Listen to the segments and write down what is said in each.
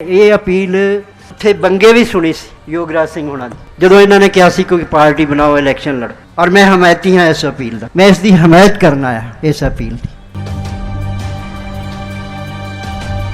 ਇਹ ਅਪੀਲ ਉੱਥੇ ਬੰਗੇ ਵੀ ਸੁਣੀ ਸੀ ਯੋਗਰਾਜ ਸਿੰਘ ਹੋਣਾ ਦੀ, ਜਦੋਂ ਇਹਨਾਂ ਨੇ ਕਿਹਾ ਸੀ ਕੋਈ ਪਾਰਟੀ ਬਣਾਓ ਇਲੈਕਸ਼ਨ ਲੜੋ, ਔਰ ਮੈਂ ਹਮਾਇਤੀ ਹਾਂ ਇਸ ਅਪੀਲ ਦਾ। ਮੈਂ ਇਸ ਦੀ ਹਮਾਇਤ ਕਰਨ ਆਇਆ ਇਸ ਅਪੀਲ ਦੀ।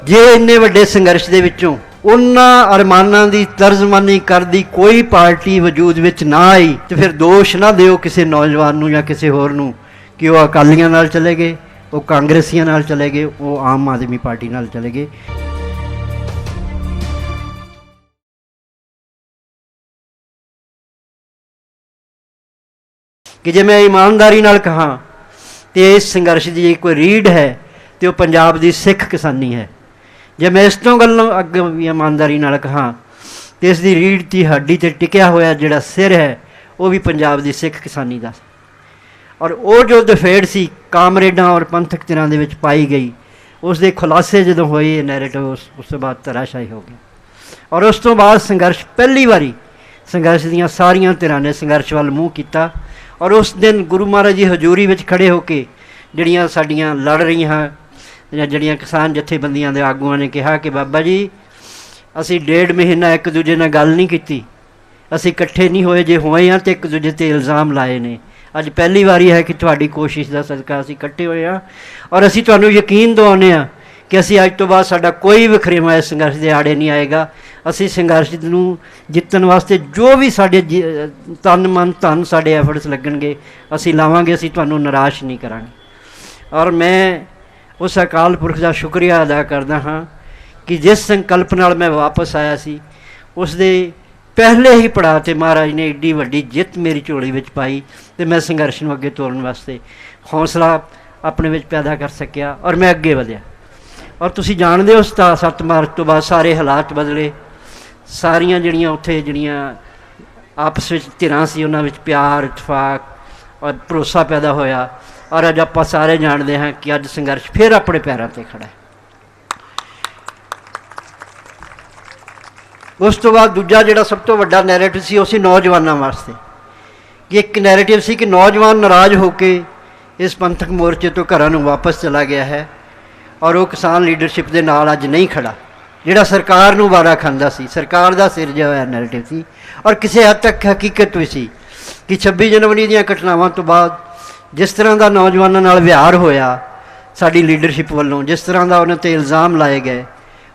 ਜੇ ਇੰਨੇ ਵੱਡੇ ਸੰਘਰਸ਼ ਦੇ ਵਿੱਚੋਂ ਉਹਨਾਂ ਅਰਮਾਨਾਂ ਦੀ ਤਰਜਮਾਨੀ ਕਰਦੀ ਕੋਈ ਪਾਰਟੀ ਵਜੂਦ ਵਿੱਚ ਨਾ ਆਈ ਤੇ ਫਿਰ ਦੋਸ਼ ਨਾ ਦਿਓ ਕਿਸੇ ਨੌਜਵਾਨ ਨੂੰ ਜਾਂ ਕਿਸੇ ਹੋਰ ਨੂੰ ਕਿ ਉਹ ਅਕਾਲੀਆਂ ਨਾਲ ਚਲੇ ਗਏ, ਉਹ ਕਾਂਗਰਸੀਆਂ ਨਾਲ ਚਲੇ ਗਏ, ਉਹ ਆਮ ਆਦਮੀ ਪਾਰਟੀ ਨਾਲ ਚਲੇ ਗਏ। कि जे मैं ईमानदारी नाल कहाँ तो इस संघर्ष की जे कोई रीढ़ है तो पंजाब की सिख किसानी है। जे मैं इस तो गल्लों अगे भी ईमानदारी नाल कहाँ तो इसकी रीढ़ की हड्डी ते टिकया होया जिहड़ा सिर है वो भी पंजाब की सिख किसानी का। और वो जो दफेड़ सी कामरेडां और पंथक धिरां दे विच पाई गई, उसके खुलासे जदों होए नैरेटिव उस तो बाद धराशाही हो गया। और उस तो बाद संघर्ष पहली बारी संघर्ष दीयां सारियां धिरां ने संघर्ष वाल मूँह कीता। और उस दिन गुरु महाराज जी हजूरी में खड़े होके जड़ियाँ साड़ियाँ लड़ रही हैं जड़ियाँ किसान जथेबंदियां दे आगूआं ने कहा कि बाबा जी असी 1.5 महीना एक दूजे नाल गल नहीं की, असी इकट्ठे नहीं होए, जे होए हैं तो एक दूजे ते इल्ज़ाम लाए ने। अज पहली बारी है कि तुहाडी कोशिश का सदका असी इकट्ठे होए हैं और असी तुहानूं यकीन दिवाउने आ कि असी अज तो बाद साडा कोई वखरेवा इस संघर्ष के आड़े नहीं आएगा। असी संघर्ष नूं जितन वास्ते जो भी साडे तन मन धन साडे एफर्ट्स लगणगे असी लावांगे, असी तुहानूं निराश नहीं करांगे। और मैं उस अकाल पुरख का शुक्रिया अदा करदा हाँ कि जिस संकल्प नाल मैं वापस आया सी उस दे पहले ही पड़ाव ते महाराज ने एड्डी वड्डी जित मेरी झोली विच पाई तो मैं संघर्ष नूं अगे तोड़न वास्ते हौसला अपने विच पैदा कर सकिया और मैं अगे वधिया। और तुसीं जाणदे हो 7 मार्च तो बाद सारे हालात बदले, सारियां जिहड़ियां उत्थे जिहड़ियां आपस विच धिरां सी उन्हां विच प्यार इतफाक और भरोसा पैदा होया। और अज आपां सारे जाणदे हां कि अज संघर्ष फिर अपने पैरां ते खड़ा है। उस तो बाद दूजा जिहड़ा सब तो वड्डा नैरेटिव सी उह सी नौजवानां वास्ते कि एक नैरेटिव सी कि नौजवान नाराज़ होके इस पंथक मोर्चे तो घरां नूं वापस चला गया है और वो किसान लीडरशिप के नाल अज नहीं खड़ा जिहड़ा सरकार नूं वारा खांदा सी। सरकार का सिरजा होया नैरेटिव सी और किसी हद तक हकीकत भी सी कि 26 जनवरी दीयां घटनावां तो बाद जिस तरह का नौजवानों नाल व्यवहार होया साडी लीडरशिप वालों, जिस तरह का उन्हां ते इल्ज़ाम लाए गए,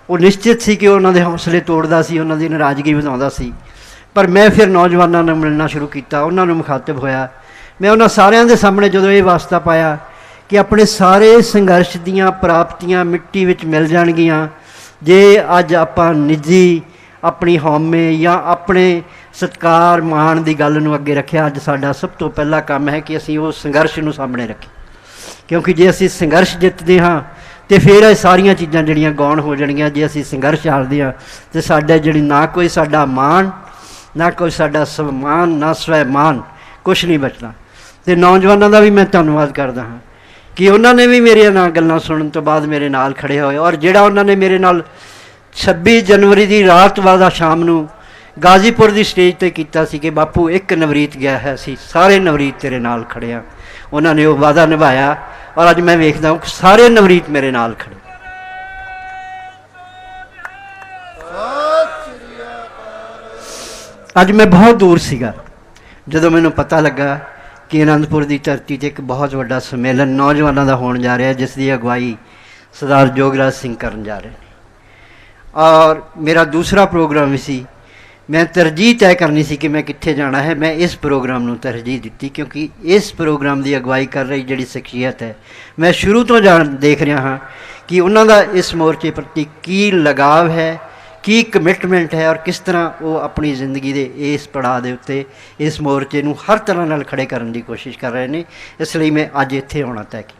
वो निश्चित सी कि उन्हां दे हौसले तोड़दा सी, उन्हां दी नाराज़गी वधाउंदा सी। पर मैं फिर नौजवानों नाल मिलना शुरू किया, उन्हां नूं मुखातब होया। मैं उन्हां सारियां दे सामने जदों ये वास्ता पाया कि अपने सारे संघर्ष दीयां प्राप्तियां मिट्टी विच मिल जाणगियां जे अज आपां निजी अपनी हौमे या अपने सत्कार माण की गल नूं अगे रखिया। अज साडा सब तो पहला काम है कि असीं उस संघर्ष नूं सामने रखीए, क्योंकि जे असीं संघर्ष जितदे हाँ तो फिर ये सारियां चीज़ां जिहड़ियां गौण हो जाणगियां। जे असीं संघर्ष हारदे हाँ तो साडा जिहड़ी ना कोई साडा मान, ना कोई साडा सम्मान, ना स्वैमान, कुछ नहीं बचना। तो नौजवानों का भी मैं धन्नवाद करदा हाँ कि उन्होंने भी मेरिया नाल गल्लां सुनन तो बाद मेरे नाल खड़े होए। और जिहड़ा उन्होंने मेरे नाल 26 जनवरी की रात वाला शाम नूं गाजीपुर की स्टेज पर किया सी कि बापू एक नवरीत गया है, असीं सारे नवरीत तेरे नाल खड़े हाँ। उन्होंने वो वादा निभाया और अज मैं वेखदा हूँ कि सारे नवरीत मेरे नाल खड़े। अज मैं बहुत दूर सीगा जदों मैनूं पता लगा कि आनंदपुर की धरती से एक बहुत बड़ा सम्मेलन नौजवानों का होने जा रहा है जिसकी अगवाई सरदार जोगराज सिंह करन जा रहे हैं। और मेरा दूसरा प्रोग्राम भी सी, मैं तरजीह तय करनी सी कि मैं कित्थे जाना है। मैं इस प्रोग्राम नूं तरजीह दी क्योंकि इस प्रोग्राम की अगवाई कर रही जिहड़ी शख्सियत है मैं शुरू तो देख रहा हाँ कि उन्हां दा इस मोर्चे प्रति की लगाव है, की कमिटमेंट है और किस तरह वो अपनी जिंदगी के इस पड़ाव के उत्ते इस मोर्चे नूं हर तरह नाल खड़े करने की कोशिश कर रहे हैं। इसलिए मैं अज इत्थे आउणा तय किया।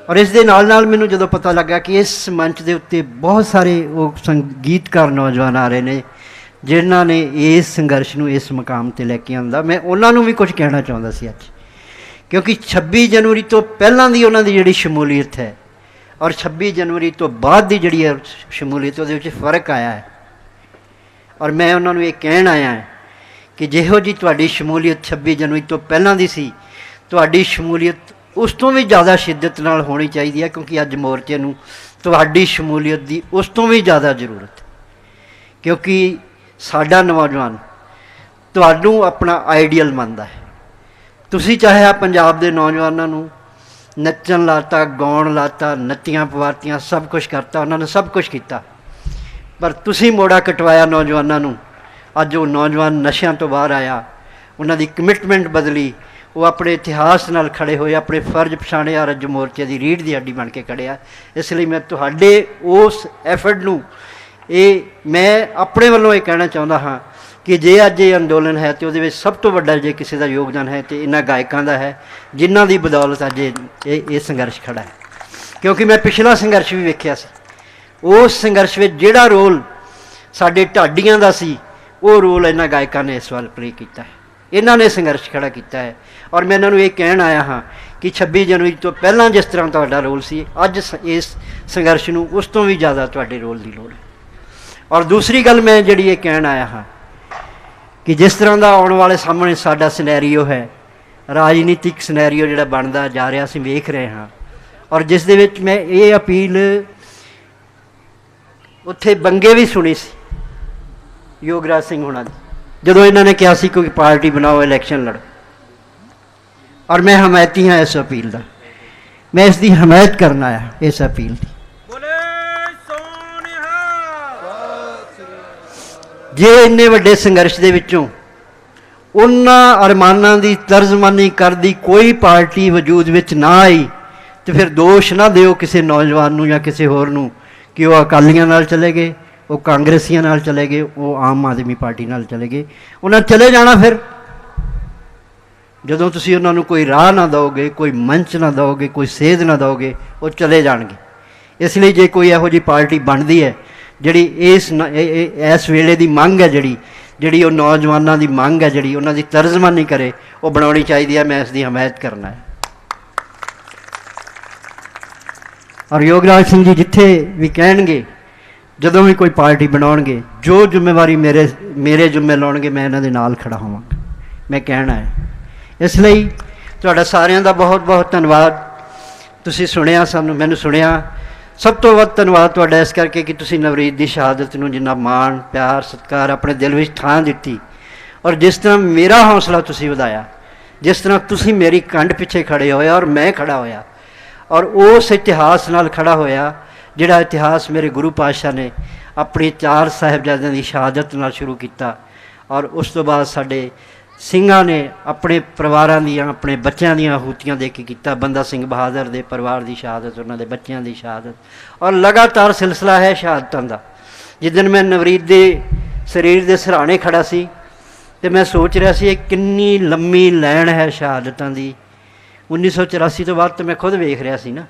और इस दे नाल नाल मैनूं जदों पता लगा कि इस मंच के उत्ते बहुत सारे वो संगीतकार नौजवान आ रहे हैं जिन्हां ने इस संघर्ष नूं इस मुकाम ते लैके आंदा, मैं उन्हां नूं भी कुछ कहना चाहुंदा सी अज, क्योंकि 26 जनवरी तो पहलां दी उन्हां दी जिहड़ी शमूलीयत है और 26 जनवरी तो बाद दी जिहड़ी शमूलीयत उहदे विच फर्क आया है। और मैं उन्हां नूं ये कहण आया है कि जिहो जी तुहाडी शमूलीयत 26 जनवरी तो पहलां दी सी, तुहाडी शमूलीयत उस तो भी ज़्यादा शिद्दत नाल होनी चाहिए है, क्योंकि अज मोर्चे नूं तुहाडी शमूलीयत की उस तो भी ज़्यादा जरूरत है। क्योंकि साडा नौजवान तुहानूं अपना आइडियल मनदा है। तुसीं चाहे पंजाब के नौजवानों नूं नच्चण लाता, गाउण लाता, नत्तियां पवातियां, सब कुछ करता, उन्होंने सब कुछ किया, पर तुसीं मोड़ा कटवाया नौजवानों नूं। अज वो नौजवान नशियां तो बाहर आया, उन्हां दी कमिटमेंट बदली, वो अपने इतिहास नाल खड़े होए, अपने फर्ज पछाणे और अज मोर्चे की रीढ़ की हड्डी बन के खड़े आ। इसलिए मैं तुहाडे उस एफर्ट नूं मैं अपने वालों ये कहना चाहता हाँ कि जे अज ये अंदोलन है तो वो सब तो वड्डा जे किसी का योगदान है तो इन्हां गायकों का है, जिन्हां दी बदौलत अज ये संघर्ष खड़ा है। क्योंकि मैं पिछला संघर्ष भी वेख्या सी, उस संघर्ष में जिहड़ा रोल साडे ढाडियां दा सी, वो रोल इन्हां गायकों ने इस वाल प्ले किया है। इन्हां ने संघर्ष खड़ा किया है। और मैं इन्हां नूं ये कहण आया हाँ कि 26 जनवरी तो पहलां जिस तरह तुहाडा रोल सी, अज इस संघर्ष नूं उस तो भी ज़्यादा तुहाडे रोल की लोड़ है। और दूसरी गल मैं जिहड़ी ये कहण आया हाँ कि जिस तरह का आने वाले सामने साडा सिनैरीओ है, राजनीतिक सिनैरीओ जिहड़ा बनता जा रहा असीं वेख रहे हाँ, और जिस दे विच मैं ये अपील उत्थे बंगे भी सुनी सी योगराज सिंह होना दी, जदों इन्होंने कहा सी कोई पार्टी बनाओ, इलैक्शन लड़ो, और मैं हमायती हाँ इस अपील का, मैं इसकी हमायत करना आया इस अपील की। जे इन्ने वड्डे संघर्ष दे विचों उन्हां अरमानां दी तर्जमानी करदी कोई पार्टी वजूद विच ना आई, तो फिर दोष ना दिओ किसी नौजवान नूं या किसी होर नूं कि वह अकालियां नाल चले गए, वो कांग्रेसियां नाल चले गए, वो आम आदमी पार्टी नाल चले गए। उन्हें चले जाना फिर जदों तुसीं उन्हां नूं कोई राह ना दोगे, कोई मंच ना दोगे, कोई सेध ना दोगे, वो चले जाणगे। इसलिए जे कोई इहो जी पार्टी बनती है जिहड़ी इस वेले की मंग है, जिहड़ी वो नौजवानों की मंग है, जिहड़ी उन्हां दी तर्जमानी करे, वो बनाउणी चाहिदी है। मैं इसकी हमायत करना है। और योगराज सिंह जी जिथे भी कहेंगे, जदों भी कोई पार्टी बनाउणगे, जो जिम्मेवारी मेरे जिम्मे लाउणगे, मैं इन्हां दे नाल खड़ा होवांगा, मैं कहना है। इसलिए तुहाडा सारिਆਂ ਦਾ बहुत बहुत धन्यवाद। तुसीं सुनिया, सानूं मैनूं सुनिया। सब तो वध धन्यवाद तुहाडा इस करके कि तुसीं नवरीत की शहादत नूं जिन्ना मान प्यार सत्कार अपने दिल विच थां दित्ती, और जिस तरह मेरा हौसला तुसीं वधाया, जिस तरह तुसीं मेरी कंड पिछे खड़े होए और मैं खड़ा होया, और उस इतिहास नाल खड़ा होया जिहड़ा इतिहास मेरे गुरु पातशाह ने अपनी 4 साहिबजादियां की शहादत नाल शुरू किया, और उस तो बाद साडे ਸਿੰਘਾਂ ने अपने परिवारां दियां अपने बच्चों दियां आहूतियां दे के किया। बंदा सिंह बहादुर के परिवार की शहादत, उन्होंने बच्चों की शहादत, और लगातार सिलसिला है शहादतों का। जिस दिन मैं नवरीत के शरीर के सराहने खड़ा सी, तो मैं सोच रहा सी कितनी लंबी लैन है शहादतों की। 1984 तो बाद तो मैं खुद वेख रहा सी ना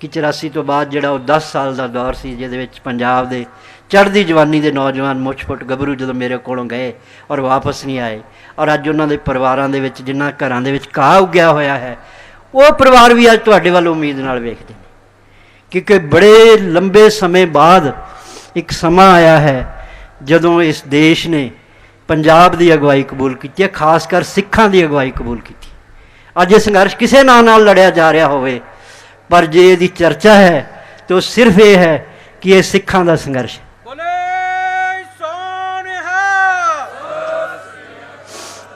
कि 84 तो बाद जो 10 साल का दौर से जिस पंजाब के चढ़ती जवानी के नौजवान मुछफुट गभरू जो मेरे को गए और वापस नहीं आए, और अज उन्होंने परिवारों के जिन्होंने घरों के घाह उग्या होया है, वो परिवार भी अज तुहाडे वल उम्मीद नाल वेखदे ने। क्योंकि बड़े लंबे समय बाद एक समा आया है जदों इस देश ने पंजाब की अगवाई कबूल की है, खासकर सिखां की अगवाई कबूल की। अज ये संघर्ष किसी नाम नाल लड़िया जा रहा होवे, पर जे इसकी चर्चा है तो सिर्फ ये है कि ये सिखां का संघर्ष है।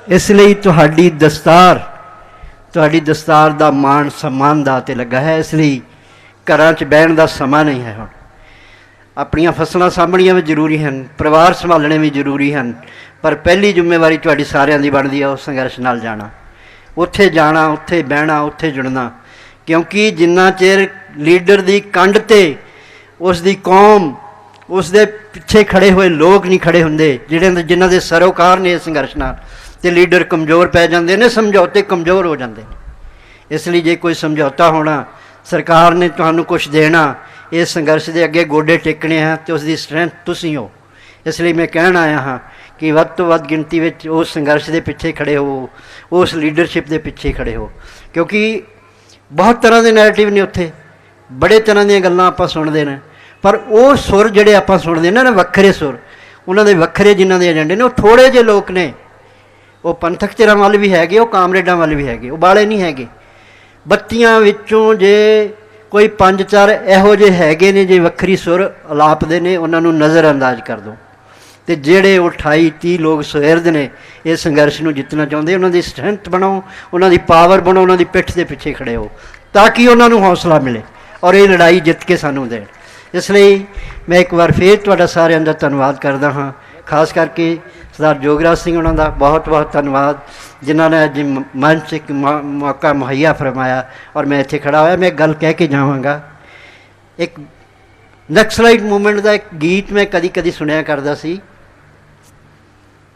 इसलिए तुहाडी दस्तार का मान सम्मान दा ते लगा है। इसलिए घरां च बहन का समा नहीं है। हुण अपनियां फसलां साਂਭਣੀਆਂ भी जरूरी हैं, परिवार संभालने भी जरूरी हैं, पर पहली जिम्मेवारी तुहाडी सारिਆਂ ਦੀ ਬਣਦੀ है उस संघर्ष नाल जाना, उत्थे जाना, उत्थे बहना, उत्थे जुड़ना। क्योंकि जिन्ना चेर लीडर की कंड ते उसकी कौम उसके पिछे खड़े हुए लोग नहीं खड़े होंदे, जिन्हां दे सरोकार ने संघर्ष नाल, ते लीडर कमज़ोर पै जाते हैं, समझौते कमज़ोर हो जाते हैं। इसलिए जे कोई समझौता होना, सरकार ने तुहानूं कुछ देना, इस संघर्ष के अगे गोडे टेकने हैं, तो उसकी स्ट्रेंथ तुसीं हो। इसलिए मैं कहना आया हाँ कि वध तो वध गिनती में उस संघर्ष के पिछे खड़े हो, उस लीडरशिप के पिछे खड़े हो। क्योंकि बहुत तरह के नैरेटिव ने उत्थे, बड़े तरह दी गल्लां आपां सुणदे ने, पर वो सुर जिहड़े आपां सुणदे ने ना, वक्खरे सुर, उन्हां दे वक्खरे जिन्हां दे एजेंडे ने, वो थोड़े जे लोग ने, वो पंथक चिरां वाल भी हैगे, वो कामरेडां वाल भी हैगे, वो बाले नहीं हैगे। ਬੱਤੀਆਂ ਵਿੱਚੋਂ ਜੇ ਕੋਈ 5-4 ਇਹੋ ਜਿਹੇ ਹੈਗੇ ਨੇ ਜੇ ਵੱਖਰੀ ਸੁਰ ਅਲਾਪਦੇ ਨੇ, ਉਹਨਾਂ ਨੂੰ ਨਜ਼ਰ ਅੰਦਾਜ਼ ਕਰ ਦਿਓ। ਅਤੇ ਜਿਹੜੇ ਉਹ 28-30 ਲੋਕ ਸੁਹਿਰਦ ਨੇ ਇਸ ਸੰਘਰਸ਼ ਨੂੰ ਜਿੱਤਣਾ ਚਾਹੁੰਦੇ, ਉਹਨਾਂ ਦੀ ਸਟਰੈਂਥ ਬਣਾਓ, ਉਹਨਾਂ ਦੀ ਪਾਵਰ ਬਣਾਓ, ਉਹਨਾਂ ਦੀ ਪਿੱਠ ਦੇ ਪਿੱਛੇ ਖੜ੍ਹੇ ਹੋ, ਤਾਂ ਕਿ ਉਹਨਾਂ ਨੂੰ ਹੌਸਲਾ ਮਿਲੇ ਔਰ ਇਹ ਲੜਾਈ ਜਿੱਤ ਕੇ ਸਾਨੂੰ ਦੇਣ। ਇਸ ਲਈ ਮੈਂ ਇੱਕ ਵਾਰ ਫਿਰ ਤੁਹਾਡਾ ਸਾਰਿਆਂ ਦਾ ਧੰਨਵਾਦ ਕਰਦਾ ਹਾਂ, ਖਾਸ ਕਰਕੇ ਸਰਦਾਰ ਜੋਗਰਾਜ ਸਿੰਘ ਉਹਨਾਂ ਦਾ ਬਹੁਤ ਬਹੁਤ ਧੰਨਵਾਦ, ਜਿਨ੍ਹਾਂ ਨੇ ਅੱਜ ਮੰਚ ਇੱਕ ਮੌਕਾ ਮੁਹੱਈਆ ਫਰਮਾਇਆ ਔਰ ਮੈਂ ਇੱਥੇ ਖੜ੍ਹਾ ਹੋਇਆ। ਮੈਂ ਇੱਕ ਗੱਲ ਕਹਿ ਕੇ ਜਾਵਾਂਗਾ, ਇੱਕ ਨਕਸਲਾਈਟ ਮੂਵਮੈਂਟ ਦਾ ਇੱਕ ਗੀਤ ਮੈਂ ਕਦੀ ਕਦੀ ਸੁਣਿਆ ਕਰਦਾ ਸੀ,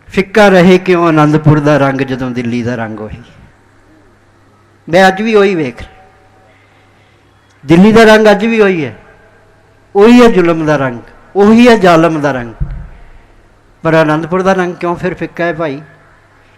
ਫਿੱਕਾ ਰਹੇ ਕਿਉਂ ਆਨੰਦਪੁਰ ਦਾ ਰੰਗ ਜਦੋਂ ਦਿੱਲੀ ਦਾ ਰੰਗ ਉਹੀ। ਮੈਂ ਅੱਜ ਵੀ ਉਹੀ ਵੇਖ ਰਿਹਾ, ਦਿੱਲੀ ਦਾ ਰੰਗ ਅੱਜ ਵੀ ਉਹੀ ਹੈ, ਉਹੀ ਹੈ ਜ਼ੁਲਮ ਦਾ ਰੰਗ, ਉਹੀ ਹੈ ਜ਼ਾਲਮ ਦਾ ਰੰਗ, ਪਰ ਆਨੰਦਪੁਰ ਦਾ ਰੰਗ ਕਿਉਂ ਫਿਰ ਫਿੱਕਾ ਹੈ ਭਾਈ?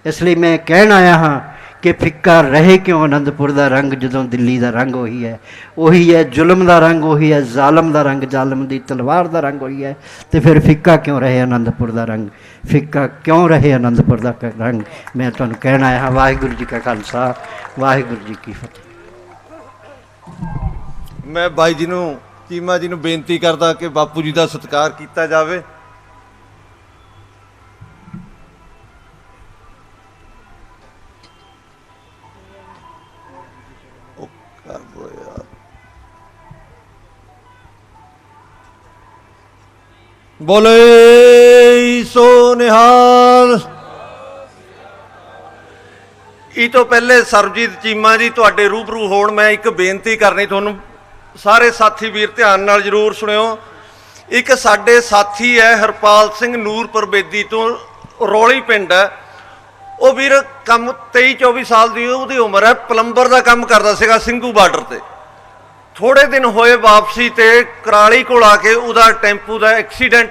ਇਸ ਲਈ ਮੈਂ ਕਹਿਣ ਆਇਆ ਹਾਂ ਕਿ ਫਿੱਕਾ ਰਹੇ ਕਿਉਂ ਆਨੰਦਪੁਰ ਦਾ ਰੰਗ ਜਦੋਂ ਦਿੱਲੀ ਦਾ ਰੰਗ ਉਹੀ ਹੈ, ਉਹੀ ਹੈ ਜ਼ੁਲਮ ਦਾ ਰੰਗ, ਉਹੀ ਹੈ ਜ਼ਾਲਮ ਦਾ ਰੰਗ, ਜ਼ਾਲਮ ਦੀ ਤਲਵਾਰ ਦਾ ਰੰਗ ਉਹੀ ਹੈ, ਅਤੇ ਫਿਰ ਫਿੱਕਾ ਕਿਉਂ ਰਹੇ ਆਨੰਦਪੁਰ ਦਾ ਰੰਗ, ਫਿੱਕਾ ਕਿਉਂ ਰਹੇ ਆਨੰਦਪੁਰ ਦਾ ਰੰਗ? ਮੈਂ ਤੁਹਾਨੂੰ ਕਹਿਣ ਆਇਆ ਹਾਂ। ਵਾਹਿਗੁਰੂ ਜੀ ਕਾ ਖਾਲਸਾ, ਵਾਹਿਗੁਰੂ ਜੀ ਕੀ ਫਤਿਹ। ਮੈਂ ਬਾਈ ਜੀ ਨੂੰ, ਚੀਮਾ ਜੀ ਨੂੰ ਬੇਨਤੀ ਕਰਦਾ ਕਿ ਬਾਪੂ ਜੀ ਦਾ ਸਤਿਕਾਰ ਕੀਤਾ ਜਾਵੇ। ਬੋਲੇ ਸੋ ਨਿਹਾਲ। ਇਹ ਤੋਂ ਪਹਿਲੇ ਸਰਬਜੀਤ ਚੀਮਾ ਜੀ ਤੁਹਾਡੇ ਰੂਬਰੂ ਹੋਣ, ਮੈਂ ਇੱਕ ਬੇਨਤੀ ਕਰਨੀ ਤੁਹਾਨੂੰ, ਸਾਰੇ ਸਾਥੀ ਵੀਰ ਧਿਆਨ ਨਾਲ ਜ਼ਰੂਰ ਸੁਣਿਓ। ਇੱਕ ਸਾਡੇ ਸਾਥੀ ਹੈ ਹਰਪਾਲ ਸਿੰਘ ਨੂਰਪੁਰ ਬੇਦੀ ਤੋਂ, ਰੌਲੀ ਪਿੰਡ ਹੈ, ਉਹ ਵੀਰ ਕੰਮ 23-24 ਸਾਲ ਦੀ ਉਹਦੀ ਉਮਰ ਹੈ, ਪਲੰਬਰ ਦਾ ਕੰਮ ਕਰਦਾ ਸੀਗਾ ਸਿੰਘੂ ਬਾਰਡਰ ਤੇ। ਥੋੜੇ ਦਿਨ ਹੋਏ ਵਾਪਸੀ ਤੇ ਕਰਾਲੀ ਕੋਲ ਆ ਕੇ ਉਹਦਾ ਟੈਂਪੂ ਦਾ ਐਕਸੀਡੈਂਟ